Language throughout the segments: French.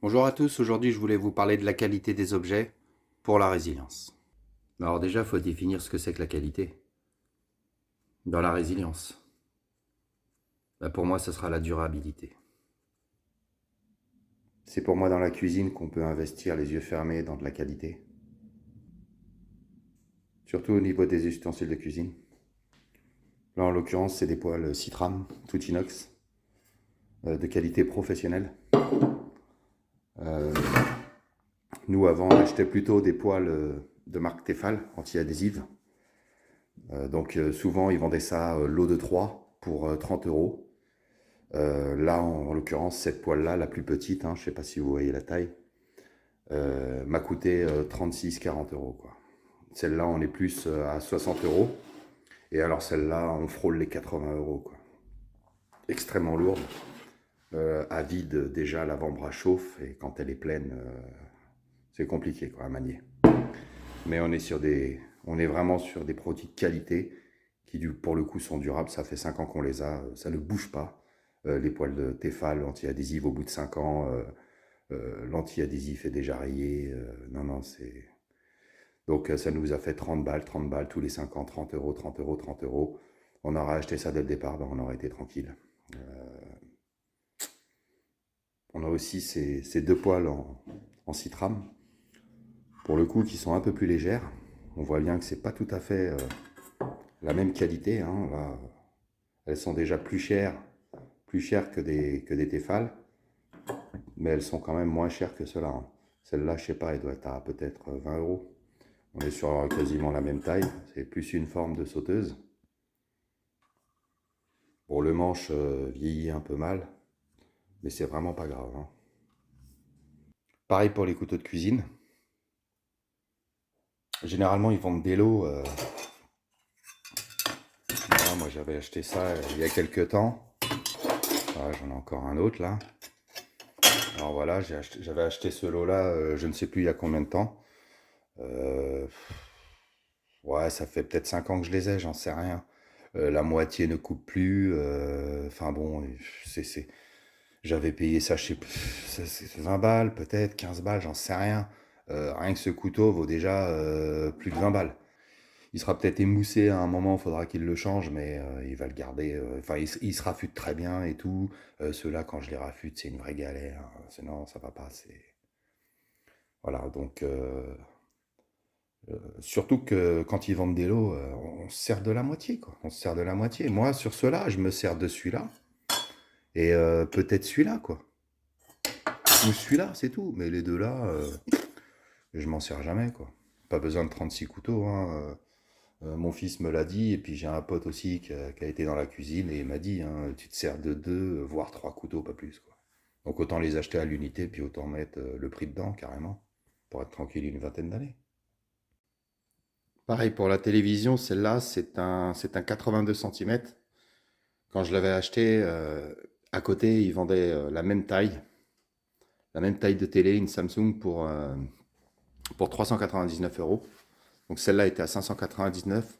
Bonjour à tous, aujourd'hui je voulais vous parler de la qualité des objets pour la résilience. Alors déjà, il faut définir ce que c'est que la qualité. Dans la résilience, pour moi, ce sera la durabilité. C'est pour moi dans la cuisine qu'on peut investir les yeux fermés dans de la qualité. Surtout au niveau des ustensiles de cuisine. Là, en l'occurrence, c'est des poêles Citram, tout inox, de qualité professionnelle. Euh, Nous, avant, on achetait plutôt des poêles de marque Tefal, anti-adhésives. Souvent, ils vendaient ça lot de 3 pour 30 euros. Là, en l'occurrence, cette poêle-là, la plus petite, je ne sais pas si vous voyez la taille, m'a coûté 36-40 euros, quoi. Celle-là, on est plus à 60 euros. Et alors celle-là, on frôle les 80 euros, quoi. Extrêmement lourde. À vide, déjà, l'avant-bras chauffe. Et quand elle est pleine, c'est compliqué, quoi, à manier. Mais on est vraiment sur des produits de qualité qui, pour le coup, sont durables. Ça fait 5 ans qu'on les a. Ça ne bouge pas. Les poêles de Tefal anti-adhésives au bout de 5 ans, l'anti-adhésif est déjà rayé. Non, non, c'est... Donc ça nous a fait 30 balles tous les 5 ans, 30 euros, 30 euros, 30 euros. On aurait acheté ça dès le départ, ben on aurait été tranquille. On a aussi ces deux poêles en Citram, pour le coup, qui sont un peu plus légères. On voit bien que c'est pas tout à fait la même qualité. Là, elles sont déjà plus chères que des Tefal, mais elles sont quand même moins chères que ceux-là. Celle-là, je sais pas, elle doit être à peut-être 20 euros. On est sur quasiment la même taille. C'est plus une forme de sauteuse. Bon, le manche vieillit un peu mal, mais c'est vraiment pas grave. Pareil pour les couteaux de cuisine. Généralement, ils vendent des lots. Voilà, moi, j'avais acheté ça il y a quelques temps. Voilà, j'en ai encore un autre là. Alors voilà, j'avais acheté ce lot-là, je ne sais plus il y a combien de temps. Euh, ouais, ça fait peut-être 5 ans que je les ai, j'en sais rien. La moitié ne coupe plus. Enfin bon, c'est, j'avais payé ça, je sais plus, c'est 20 balles, peut-être 15 balles, j'en sais rien. Rien que ce couteau vaut déjà plus de 20 balles. Il sera peut-être émoussé à un moment, il faudra qu'il le change, mais il va le garder. Enfin, il se raffute très bien et tout. Ceux-là, quand je les raffute, c'est une vraie galère. Sinon, ça va pas. Voilà, donc surtout que quand ils vendent des lots, on se sert de la moitié, quoi. On se sert de la moitié. Moi, sur ceux-là, je me sers de celui-là et peut-être celui-là, quoi. Ou celui-là, c'est tout. Mais les deux là, je m'en sers jamais, quoi. Pas besoin de 36 couteaux, hein. Mon fils me l'a dit, et puis j'ai un pote aussi qui a été dans la cuisine et il m'a dit, tu te sers de deux, voire trois couteaux, pas plus, quoi. Donc autant les acheter à l'unité, puis autant mettre le prix dedans, carrément, pour être tranquille une vingtaine d'années. Pareil pour la télévision, celle-là, c'est un 82 cm. Quand je l'avais acheté, à côté, ils vendaient la même taille de télé, une Samsung pour 399 euros. Donc celle-là était à 599.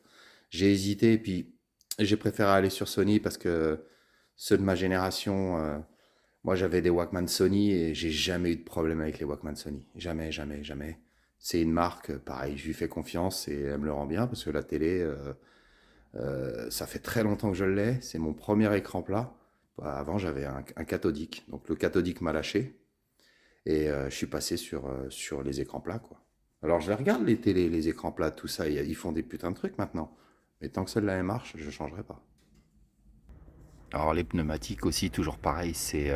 J'ai hésité et puis j'ai préféré aller sur Sony parce que ceux de ma génération, moi j'avais des Walkman Sony et j'ai jamais eu de problème avec les Walkman Sony. Jamais, jamais, jamais. C'est une marque, pareil, je lui fais confiance et elle me le rend bien parce que la télé, ça fait très longtemps que je l'ai. C'est mon premier écran plat. Avant j'avais un cathodique. Donc le cathodique m'a lâché et je suis passé sur les écrans plats, quoi. Alors je les regarde les télés, les écrans plats, tout ça, ils font des putains de trucs maintenant. Mais tant que celle-là elle marche, je ne changerai pas. Alors les pneumatiques aussi, toujours pareil, c'est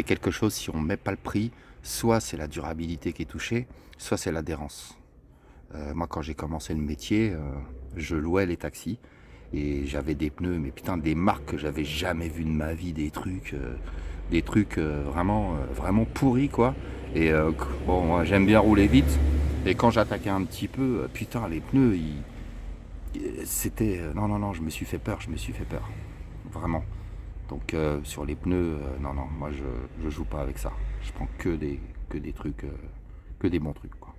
quelque chose, si on ne met pas le prix, soit c'est la durabilité qui est touchée, soit c'est l'adhérence. Moi quand j'ai commencé le métier, je louais les taxis et j'avais des pneus, mais putain des marques que j'avais jamais vues de ma vie, des trucs vraiment pourris, quoi. Et bon, moi j'aime bien rouler vite, et quand j'attaquais un petit peu, putain les pneus, c'était... non, non, non, je me suis fait peur, vraiment. Donc sur les pneus, non, non, moi je joue pas avec ça. Je prends que des trucs, que des bons trucs, quoi.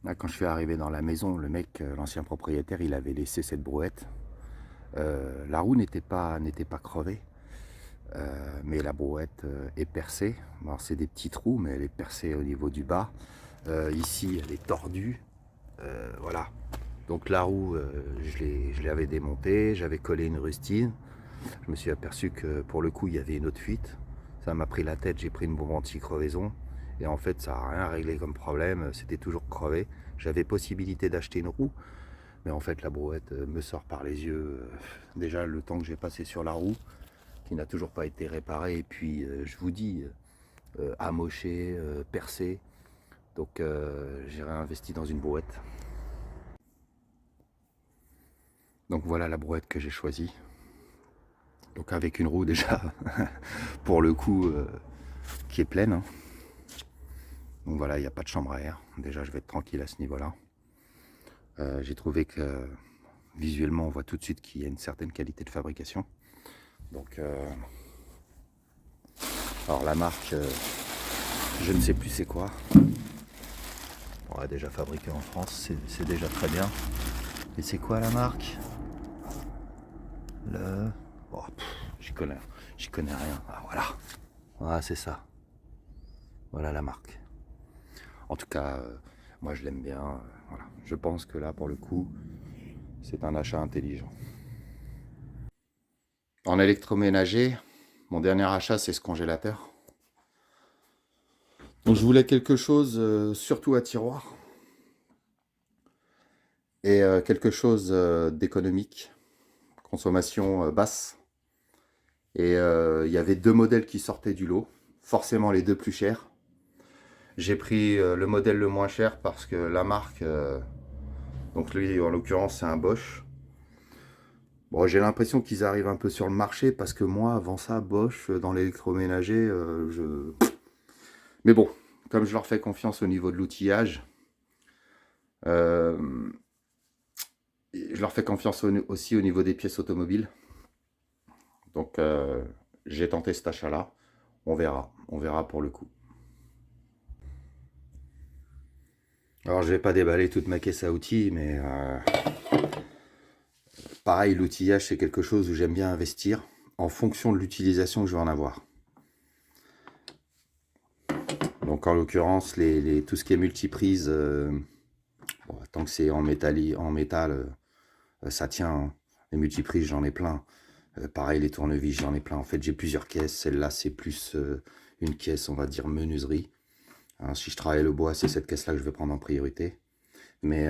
Là, quand je suis arrivé dans la maison, le mec, l'ancien propriétaire, il avait laissé cette brouette. La roue n'était pas crevée. Mais la brouette est percée. Alors c'est des petits trous, mais elle est percée au niveau du bas. Ici, elle est tordue. Voilà. Donc la roue, je l'avais démontée, j'avais collé une rustine. Je me suis aperçu que pour le coup, il y avait une autre fuite. Ça m'a pris la tête, j'ai pris une bombe anti-crevaison. Et en fait, ça n'a rien réglé comme problème, c'était toujours crevé. J'avais possibilité d'acheter une roue, mais en fait, la brouette me sort par les yeux. Déjà, le temps que j'ai passé sur la roue, qui n'a toujours pas été réparée, et puis, je vous dis, amoché, percé. Donc, j'ai réinvesti dans une brouette. Donc, voilà la brouette que j'ai choisie. Donc, avec une roue déjà, pour le coup, qui est pleine, hein. Donc voilà, il n'y a pas de chambre à air. Déjà, je vais être tranquille à ce niveau-là. J'ai trouvé que visuellement, on voit tout de suite qu'il y a une certaine qualité de fabrication. Donc, alors la marque, je ne sais plus c'est quoi. On a déjà fabriqué en France, c'est déjà très bien. Et c'est quoi la marque? Le... Oh, j'y connais rien. Ah, voilà. Ah, c'est ça. Voilà la marque. En tout cas, moi je l'aime bien. Voilà. Je pense que là, pour le coup, c'est un achat intelligent. En électroménager, mon dernier achat, c'est ce congélateur. Donc je voulais quelque chose, surtout à tiroir, et quelque chose d'économique, consommation basse. Et il y avait deux modèles qui sortaient du lot, forcément les deux plus chers. J'ai pris le modèle le moins cher parce que la marque, donc lui en l'occurrence c'est un Bosch. Bon, j'ai l'impression qu'ils arrivent un peu sur le marché parce que moi avant ça, Bosch dans l'électroménager, mais bon, comme je leur fais confiance au niveau de l'outillage, euh, je leur fais confiance aussi au niveau des pièces automobiles. Donc j'ai tenté cet achat-là. On verra pour le coup. Alors je vais pas déballer toute ma caisse à outils, mais pareil, l'outillage c'est quelque chose où j'aime bien investir en fonction de l'utilisation que je vais en avoir. Donc en l'occurrence, tout ce qui est multiprise, bon, tant que c'est en métal, ça tient, hein. Les multiprises, j'en ai plein. Pareil, les tournevis, j'en ai plein. En fait, j'ai plusieurs caisses. Celle-là, c'est plus une caisse, on va dire, menuiserie. Hein, si je travaille le bois, c'est cette caisse-là que je vais prendre en priorité. Mais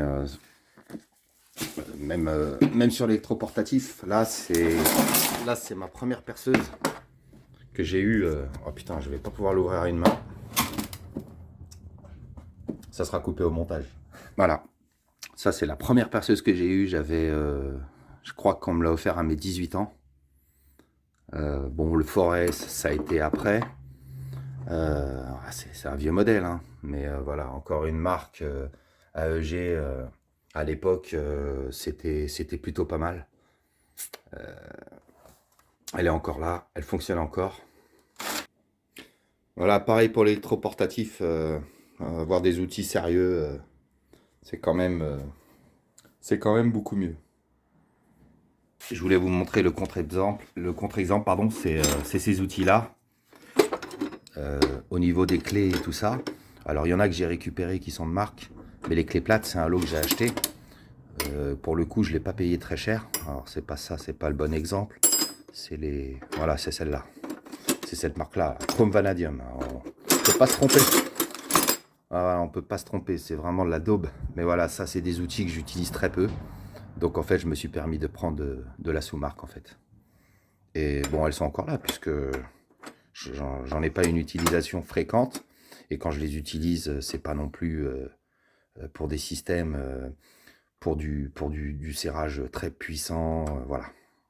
même sur l'électroportatif, là, c'est ma première perceuse que j'ai eue. Oh putain, je vais pas pouvoir l'ouvrir à une main. Ça sera coupé au montage. Voilà. Ça, c'est la première perceuse que j'ai eue. Je crois qu'on me l'a offert à mes 18 ans. Bon, le Forest, ça a été après. C'est un vieux modèle, hein. Mais voilà, encore une marque AEG. À l'époque, c'était plutôt pas mal. Elle est encore là, elle fonctionne encore. Voilà, pareil pour l'électroportatif. Avoir des outils sérieux, c'est quand même beaucoup mieux. Je voulais vous montrer le contre-exemple. Le contre-exemple, pardon, c'est ces outils-là. Au niveau des clés et tout ça. Alors, il y en a que j'ai récupéré qui sont de marque. Mais les clés plates, c'est un lot que j'ai acheté. Pour le coup, je ne l'ai pas payé très cher. Alors, c'est pas ça, c'est pas le bon exemple. Voilà, c'est celle-là. C'est cette marque-là, Chrome Vanadium. Alors, on ne peut pas se tromper. Ah, on peut pas se tromper, c'est vraiment de la daube. Mais voilà, ça, c'est des outils que j'utilise très peu. Donc, en fait, je me suis permis de prendre de la sous-marque, en fait. Et bon, elles sont encore là, puisque j'en ai pas une utilisation fréquente. Et quand je les utilise, c'est pas non plus pour des systèmes, pour du serrage très puissant. Voilà,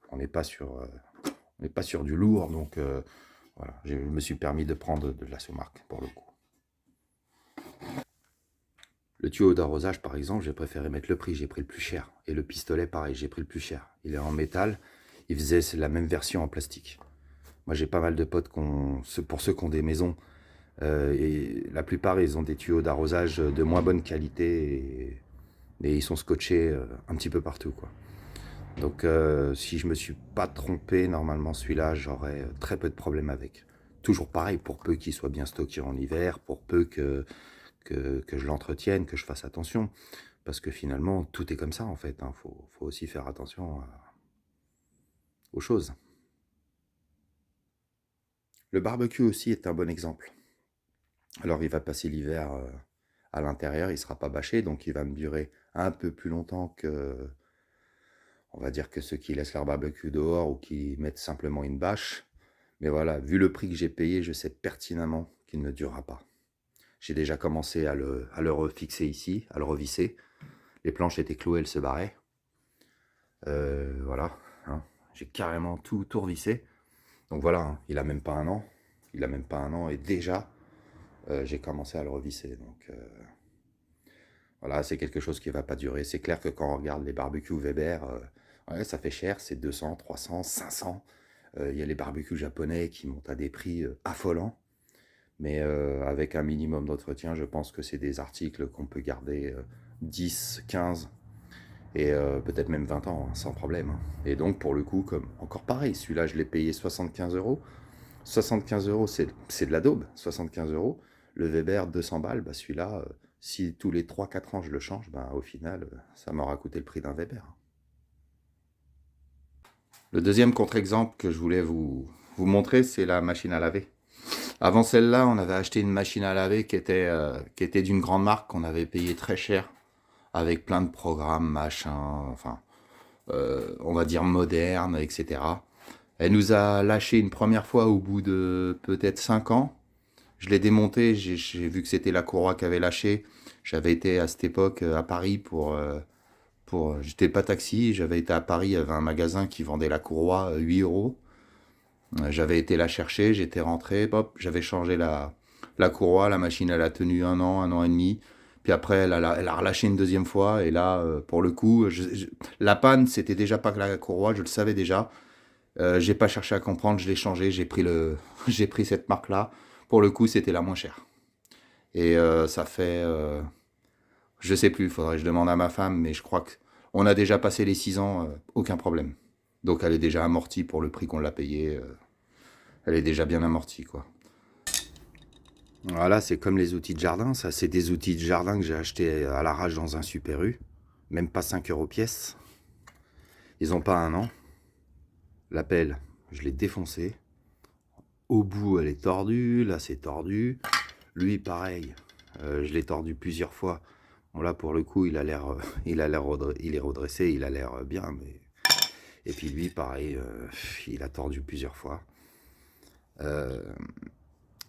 on n'est pas sur du lourd. Donc voilà, je me suis permis de prendre de la sous-marque pour le coup. Le tuyau d'arrosage, par exemple, j'ai préféré mettre le prix, j'ai pris le plus cher. Et le pistolet, pareil, j'ai pris le plus cher. Il est en métal, il faisait la même version en plastique. Moi, j'ai pas mal de potes, pour ceux qui ont des maisons, et la plupart, ils ont des tuyaux d'arrosage de moins bonne qualité et ils sont scotchés un petit peu partout, quoi. Donc si je me suis pas trompé, normalement celui-là, j'aurais très peu de problèmes avec. Toujours pareil, pour peu qu'il soit bien stocké en hiver, pour peu que je l'entretienne, que je fasse attention. Parce que finalement, tout est comme ça en fait. Faut aussi faire attention aux choses. Le barbecue aussi est un bon exemple. Alors il va passer l'hiver à l'intérieur, il sera pas bâché, donc il va me durer un peu plus longtemps que, on va dire, que ceux qui laissent leur barbecue dehors ou qui mettent simplement une bâche. Mais voilà, vu le prix que j'ai payé, je sais pertinemment qu'il ne durera pas. J'ai déjà commencé à le refixer ici, à le revisser. Les planches étaient clouées, elles se barraient. Voilà, hein. J'ai carrément tout revissé. Donc voilà, hein, il a même pas un an. Il a même pas un an et déjà, j'ai commencé à le revisser. Donc voilà, c'est quelque chose qui va pas durer. C'est clair que quand on regarde les barbecues Weber, ouais, ça fait cher, c'est 200, 300, 500. Il y a les barbecues japonais qui montent à des prix affolants. Mais avec un minimum d'entretien, je pense que c'est des articles qu'on peut garder 10, 15 et peut-être même 20 ans, hein, sans problème, hein. Et donc pour le coup, comme encore pareil, celui-là je l'ai payé 75 euros. 75 euros, c'est de la daube, 75 euros. Le Weber, 200 balles, bah celui-là, si tous les 3-4 ans je le change, bah au final, ça m'aura coûté le prix d'un Weber. Le deuxième contre-exemple que je voulais vous montrer, c'est la machine à laver. Avant celle-là, on avait acheté une machine à laver qui était d'une grande marque qu'on avait payé très cher, avec plein de programmes, machin, enfin, on va dire moderne, etc. Elle nous a lâché une première fois au bout de peut-être 5 ans. Je l'ai démontée, j'ai vu que c'était la courroie qui avait lâché. J'avais été à cette époque à Paris j'étais pas taxi, j'avais été à Paris, il y avait un magasin qui vendait la courroie 8 euros. J'avais été la chercher, j'étais rentré, hop, j'avais changé la courroie, la machine elle a tenu un an et demi. Puis après, elle a relâché une deuxième fois. Et là, pour le coup, la panne, c'était déjà pas que la courroie, je le savais déjà. J'ai pas cherché à comprendre, je l'ai changé, j'ai pris cette marque-là. Pour le coup, c'était la moins chère. Et ça fait, je sais plus, il faudrait que je demande à ma femme, mais je crois que on a déjà passé les 6 ans, aucun problème. Donc elle est déjà amortie pour le prix qu'on l'a payé. Elle est déjà bien amortie, quoi. Voilà, c'est comme les outils de jardin, ça. C'est des outils de jardin que j'ai achetés à l'arrache dans un Super U. Même pas 5 euros pièce. Ils ont pas un an. La pelle, je l'ai défoncée. Au bout, elle est tordue. Là, c'est tordu. Lui, pareil. Je l'ai tordu plusieurs fois. Bon, là, pour le coup, il est redressé, il a l'air bien. Mais... Et puis lui, pareil, il a tordu plusieurs fois.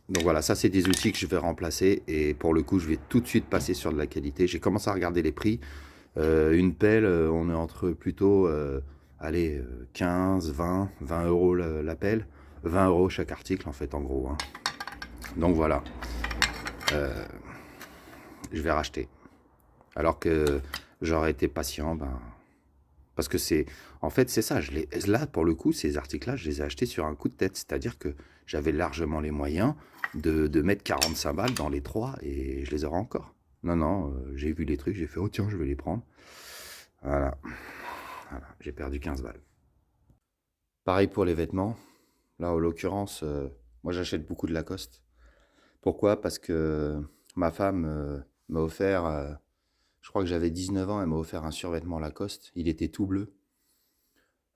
Donc voilà, ça c'est des outils que je vais remplacer et pour le coup je vais tout de suite passer sur de la qualité. J'ai commencé à regarder les prix. Une pelle, on est entre plutôt, allez, 15, 20 euros la pelle. 20 euros chaque article en fait en gros, hein. Donc voilà, je vais racheter. Alors que j'aurais été patient, ben, parce que c'est, en fait c'est ça, là pour le coup ces articles-là je les ai achetés sur un coup de tête. C'est-à-dire que j'avais largement les moyens de mettre 45 balles dans les trois et je les aurai encore. Non, non, j'ai vu les trucs, j'ai fait, oh tiens, je vais les prendre. Voilà, voilà, j'ai perdu 15 balles. Pareil pour les vêtements. Là, en l'occurrence, moi j'achète beaucoup de Lacoste. Pourquoi? Parce que ma femme m'a offert, je crois que j'avais 19 ans, elle m'a offert un survêtement Lacoste. Il était tout bleu.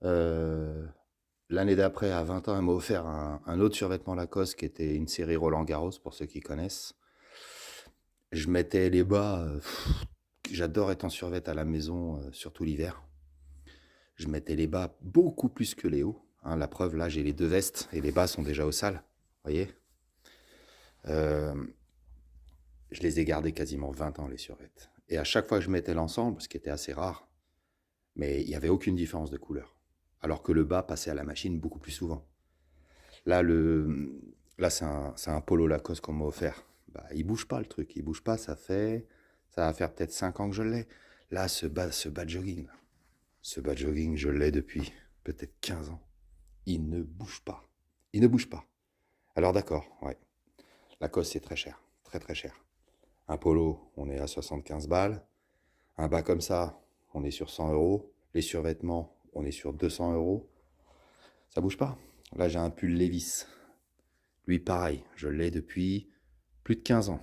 Euh, L'année d'après, à 20 ans, elle m'a offert un autre survêtement Lacoste qui était une série Roland Garros, pour ceux qui connaissent. Je mettais les bas, j'adore être en survêt à la maison, surtout l'hiver. Je mettais les bas beaucoup plus que les hauts, hein. La preuve, là, j'ai les deux vestes et les bas sont déjà au sale. Vous voyez? Euh, je les ai gardés quasiment 20 ans, les survêtes. Et à chaque fois que je mettais l'ensemble, ce qui était assez rare, mais il n'y avait aucune différence de couleur. Alors que le bas passait à la machine beaucoup plus souvent. Là, là c'est un polo Lacoste qu'on m'a offert. Bah, il bouge pas le truc, il bouge pas, ça va faire peut-être 5 ans que je l'ai. Là, ce bas de jogging, je l'ai depuis peut-être 15 ans. Il ne bouge pas. Il ne bouge pas. Alors d'accord, ouais. Lacoste, c'est très cher, très très cher. Un polo, on est à 75 balles. Un bas comme ça, on est sur 100 euros. Les survêtements, on est sur 200 euros. Ça bouge pas. Là, j'ai un pull Levi's. Lui, pareil, je l'ai depuis plus de 15 ans.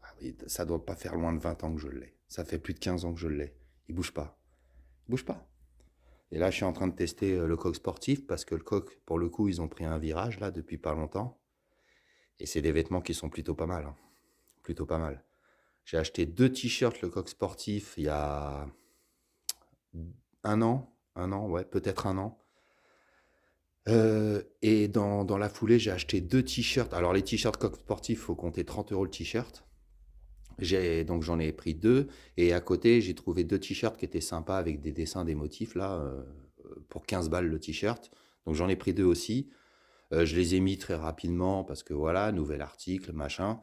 Ah oui, ça doit pas faire loin de 20 ans que je l'ai. Ça fait plus de 15 ans que je l'ai. Il bouge pas. Il bouge pas. Et là, je suis en train de tester le coq sportif parce que le coq, pour le coup, ils ont pris un virage là depuis pas longtemps. Et c'est des vêtements qui sont plutôt pas mal, hein. Plutôt pas mal. J'ai acheté 2 t-shirts le coq sportif il y a un an, ouais, peut-être un an. Et dans la foulée, j'ai acheté 2 t-shirts. Alors les t-shirts coq sportif, faut compter 30 euros le t-shirt. Donc j'en ai pris 2. Et à côté, j'ai trouvé 2 t-shirts qui étaient sympas avec des dessins, des motifs là, pour 15 balles le t-shirt. Donc j'en ai pris 2 aussi. Je les ai mis très rapidement parce que voilà, nouvel article, machin.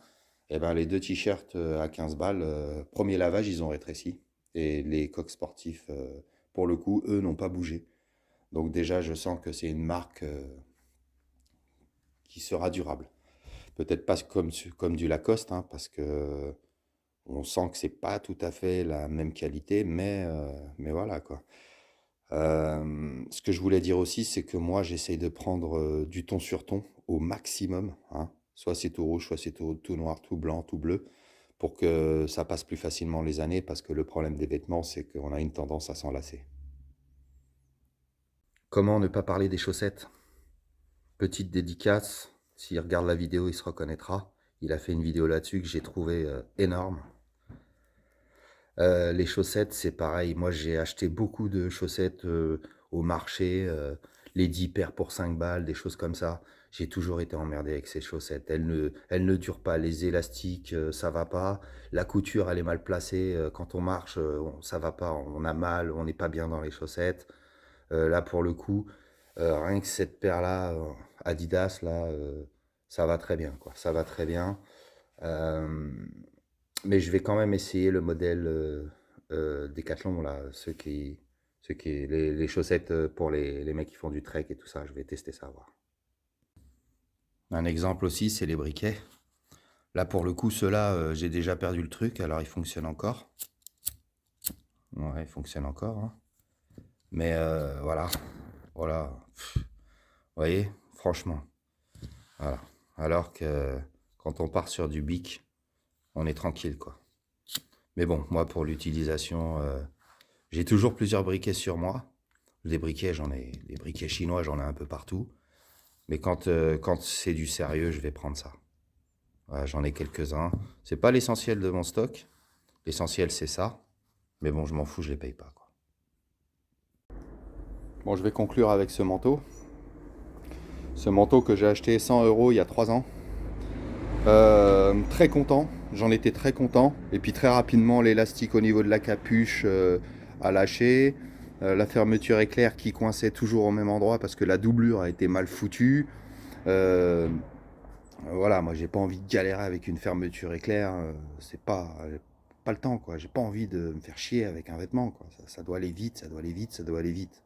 Et ben les 2 t-shirts à 15 balles, premier lavage, ils ont rétréci. Et les coqs sportifs, pour le coup, eux, n'ont pas bougé. Donc déjà, je sens que c'est une marque qui sera durable. Peut-être pas comme du Lacoste, hein, parce que on sent que c'est pas tout à fait la même qualité, mais voilà quoi. Ce que je voulais dire aussi, c'est que moi, j'essaye de prendre du ton sur ton au maximum, hein. Soit c'est tout rouge, soit c'est tout noir, tout blanc, tout bleu, pour que ça passe plus facilement les années, parce que le problème des vêtements, c'est qu'on a une tendance à s'enlacer. Comment ne pas parler des chaussettes? Petite dédicace, s'il regarde la vidéo, il se reconnaîtra. Il a fait une vidéo là-dessus que j'ai trouvé énorme. Les chaussettes, c'est pareil. Moi, j'ai acheté beaucoup de chaussettes au marché, les 10 paires pour 5 balles, des choses comme ça. J'ai toujours été emmerdé avec ces chaussettes. Elles ne durent pas. Les élastiques, ça va pas. La couture, elle est mal placée. Quand on marche, ça va pas. On a mal, on n'est pas bien dans les chaussettes. Là, pour le coup, rien que cette paire-là, Adidas, là, ça va très bien, quoi. Ça va très bien. Euh, mais je vais quand même essayer le modèle Decathlon, là, les chaussettes pour les mecs qui font du trek et tout ça. Je vais tester ça, voir. Un exemple aussi, c'est les briquets. Là, pour le coup, ceux-là, j'ai déjà perdu le truc, alors ils fonctionnent encore. Ouais, ils fonctionnent encore, hein. Mais voilà, voilà. Pff, vous voyez, franchement, voilà. Alors que quand on part sur du bic, on est tranquille, quoi. Mais bon, moi, pour l'utilisation, j'ai toujours plusieurs briquets sur moi. Des briquets chinois, j'en ai un peu partout. Mais quand c'est du sérieux, je vais prendre ça. Voilà, j'en ai quelques-uns. C'est pas l'essentiel de mon stock. L'essentiel, c'est ça. Mais bon, je m'en fous, je les paye pas, quoi. Bon, je vais conclure avec ce manteau. Ce manteau que j'ai acheté 100 euros il y a 3 ans. Très content. J'en étais très content. Et puis très rapidement, l'élastique au niveau de la capuche a lâché. La fermeture éclair qui coinçait toujours au même endroit parce que la doublure a été mal foutue. Euh, voilà, moi j'ai pas envie de galérer avec une fermeture éclair. C'est pas le temps, quoi. J'ai pas envie de me faire chier avec un vêtement, quoi. Ça doit aller vite, ça doit aller vite, ça doit aller vite.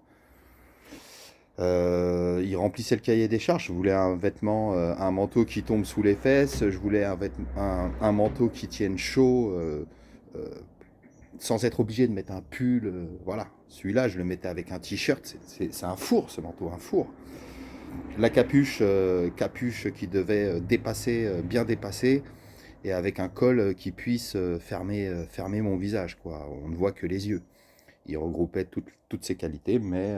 Il remplissait le cahier des charges. Je voulais un vêtement, un manteau qui tombe sous les fesses. Je voulais un manteau qui tienne chaud, euh, sans être obligé de mettre un pull. Voilà. Celui-là, je le mettais avec un t-shirt. C'est un four, ce manteau, un four. La capuche, capuche qui devait dépasser, bien dépasser, et avec un col qui puisse fermer mon visage, quoi. On ne voit que les yeux. Il regroupait toutes ces qualités, mais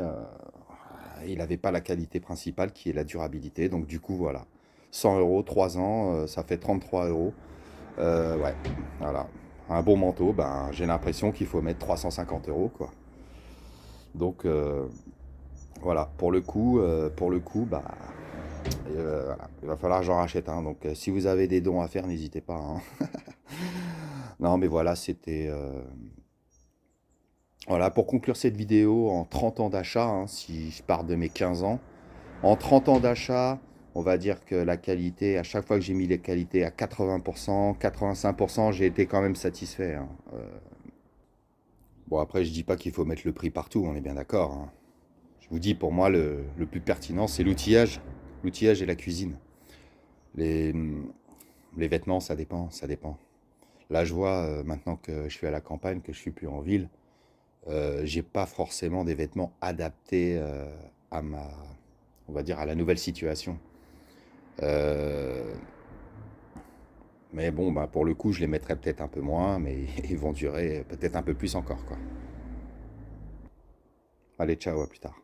il n'avait pas la qualité principale qui est la durabilité. Donc du coup, voilà. 100 euros, 3 ans, ça fait 33 euros. Ouais, voilà. Un bon manteau, ben, j'ai l'impression qu'il faut mettre 350 euros, quoi. Donc voilà, pour le coup, bah, voilà. Il va falloir que j'en rachète un. Donc si vous avez des dons à faire, n'hésitez pas, hein. Non, mais voilà, c'était... voilà, pour conclure cette vidéo, en 30 ans d'achat, hein, si je pars de mes 15 ans, en 30 ans d'achat, on va dire que la qualité, à chaque fois que j'ai mis les qualités à 80%, 85%, j'ai été quand même satisfait, hein. Bon, après, je dis pas qu'il faut mettre le prix partout, on est bien d'accord, hein. Je vous dis, pour moi, le plus pertinent, c'est l'outillage. L'outillage et la cuisine. Les, les vêtements, ça dépend, ça dépend. Là, je vois, maintenant que je suis à la campagne, que je suis plus en ville, J'ai pas forcément des vêtements adaptés à on va dire, à la nouvelle situation. Euh, mais bon, bah, pour le coup, je les mettrai peut-être un peu moins, mais ils vont durer peut-être un peu plus encore, quoi. Allez, ciao, à plus tard.